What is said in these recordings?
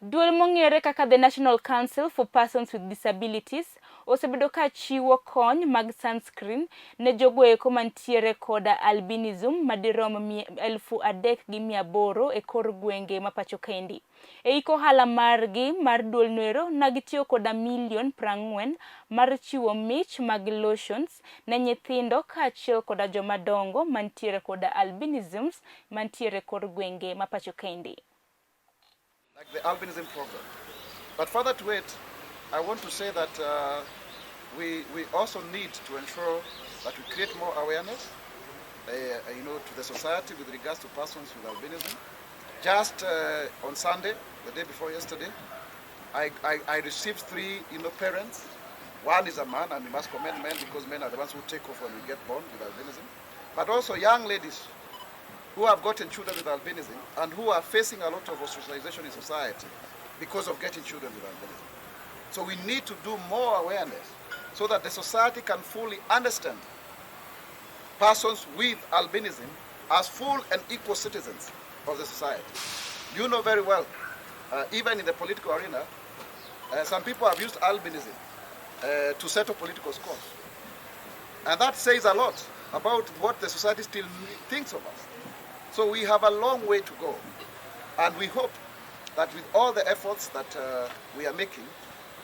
Duol mong'ere kaka the National Council for Persons with Disabilities osebedo ka chiwo kony mag sunscreen ne jogoeko mantiere koda albinism madirom 3,800 e kor gwenge ma pacho kendi. E iko hala margi mar duol noero nagitiyo koda $40 million mar chiwo mich mag lotions ne nyithindo kaachiel koda jomadongo mantiere koda albinisms mantiere kor gwenge ma pacho kendi. Like the albinism program. But further to it, I want to say that we also need to ensure that we create more awareness to the society with regards to persons with albinism. Just on Sunday, the day before yesterday, I received 3 parents. One is a man, and we must commend men because men are the ones who take off when we get born with albinism. But also young ladies who have gotten children with albinism and who are facing a lot of ostracization in society because of getting children with albinism. So we need to do more awareness so that the society can fully understand persons with albinism as full and equal citizens of the society. You know very well, even in the political arena, some people have used albinism to settle political scores. And that says a lot about what the society still thinks of us. So we have a long way to go, and we hope that with all the efforts that we are making,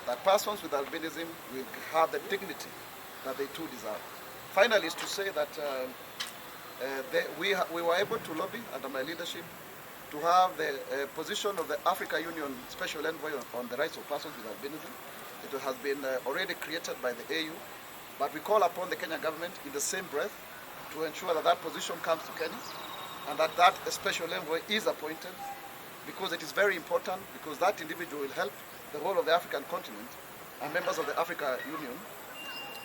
that persons with albinism will have the dignity that they too deserve. Finally, is to say that we were able to lobby under my leadership to have the position of the Africa Union Special Envoy on the rights of persons with albinism. It has been already created by the AU, but we call upon the Kenyan government in the same breath to ensure that that position comes to Kenya, and that special envoy is appointed, because it is very important, because that individual will help the whole of the African continent and members of the Africa Union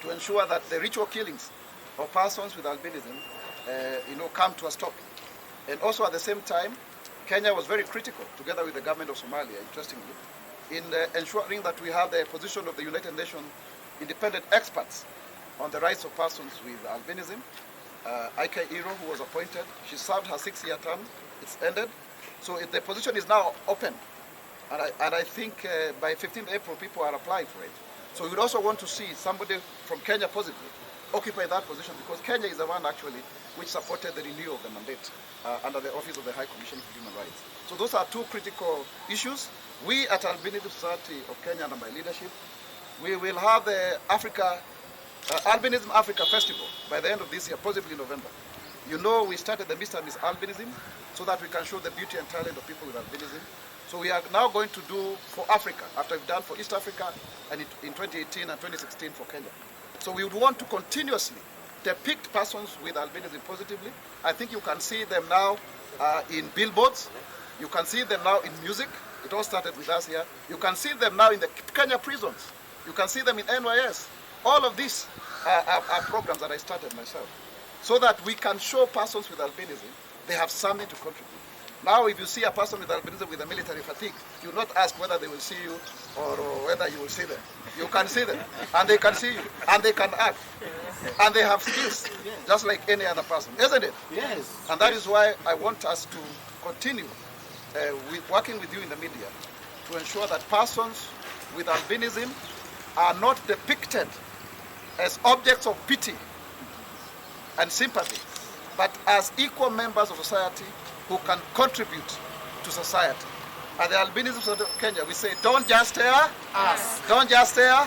to ensure that the ritual killings of persons with albinism come to a stop. And also at the same time, Kenya was very critical, together with the government of Somalia, interestingly, in ensuring that we have the position of the United Nations independent experts on the rights of persons with albinism. Ike Iro, who was appointed, she served her 6-year term. It's ended. So the position is now open. And I think by 15th April, people are applying for it. So we would also want to see somebody from Kenya possibly occupy that position, because Kenya is the one actually which supported the renewal of the mandate under the Office of the High Commission for Human Rights. So those are 2 critical issues. We at Albinism Society of Kenya, under my leadership, we will have the Albinism Africa Festival by the end of this year, possibly in November. You know, we started the Mr. and Miss Albinism so that we can show the beauty and talent of people with albinism. So we are now going to do for Africa, after we've done for East Africa, and in 2018 and 2016 for Kenya. So we would want to continuously depict persons with albinism positively. I think you can see them now in billboards. You can see them now in music. It all started with us here. You can see them now in the Kenya prisons. You can see them in NYS. All of these are programs that I started myself, so that we can show persons with albinism they have something to contribute. Now, if you see a person with albinism with a military fatigue, you will not ask whether they will see you or whether you will see them. You can see them, and they can see you, and they can act, and they have skills, just like any other person, isn't it? Yes. And that is why I want us to continue working with you in the media to ensure that persons with albinism are not depicted as objects of pity and sympathy, but as equal members of society who can contribute to society. At the Albinism Society of Kenya, we say, don't just stare us. Don't just stare